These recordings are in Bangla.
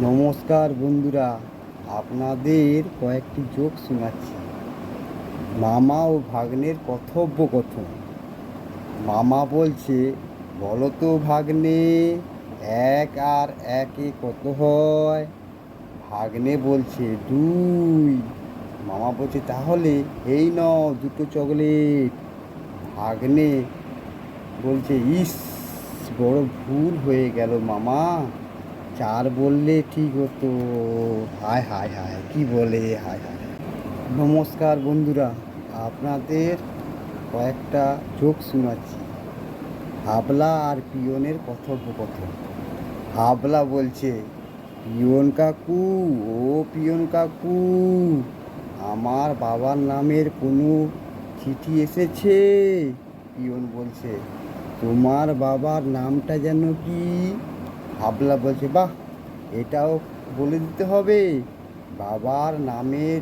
নমস্কার বন্ধুরা, আপনাদের কয়েকটি জোক শোনাচ্ছি। মামা ও ভাগ্নের কথোপকথন। মামা বলছে, বলো তো ভাগ্নে, এক আর একে কত হয়? ভাগ্নে বলছে, দুই। মামা বলছে, তাহলে এই নাও দুটো চকলেট। ভাগ্নে বলছে, ইস, বড় ভুল হয়ে গেল মামা, চার বললে ঠিক হতো। হায় হায় হায়, কি বলে, হায় হায়। নমস্কার বন্ধুরা, আপনাদের কয়েকটা জোক শোনাচ্ছি। হাবলা আর পিয়নের কথোপকথন। হাবলা বলছে, পিয়ন কাকু, ও পিয়ন কাকু, আমার বাবার নামের কোনো চিঠি এসেছে? পিয়ন বলছে, তোমার বাবার নামটা যেন কি? হাবলা বলছে, বাহ, এটাও বলে দিতে হবে? বাবার নামের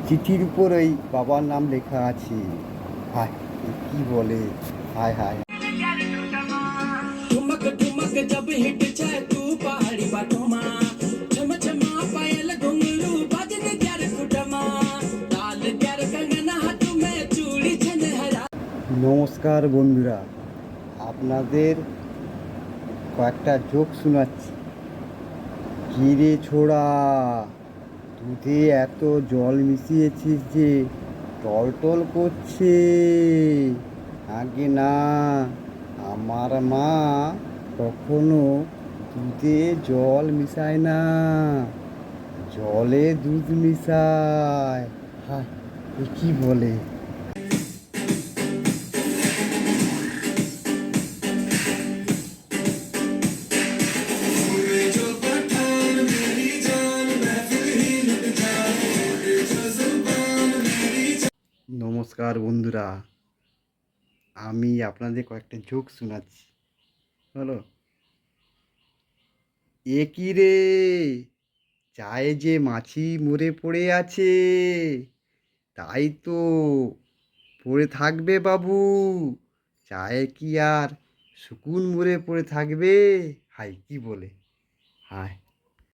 চিঠির উপরেই বাবার নাম লেখা আছে। হায়, কি বলে, হায় হায়। ठुमक ठुमक जब हिट जाए तू पहाड़ी बातों में छम छमा पायल घुंगरू बजन ग्यार कुटमा लाल ग्यार कंगना हाथ में चूड़ी छन हरा। নমস্কার বন্ধুরা, আপনাদের কয়েকটা জোক শোনাচ্ছি। কি রে ছোড়া, দুধে এত জল মিশিয়েছিস যে টলটল করছে? আগে না, আমার মা কখনো দুধে জল মিশায় না, জলে দুধ মিশায়। হ্যাঁ, এ কি বলে। নমস্কার বন্ধুরা, আমি আপনাদের কয়েকটা জোক শোনাচ্ছি। হলো, এ কি রে, চায়ে যে মাছি মরে পড়ে আছে, তাই তো পড়ে থাকবে বাবু, চায়ে কি আর শকুন মরে পড়ে থাকবে? হাই, কি বলে, হায়।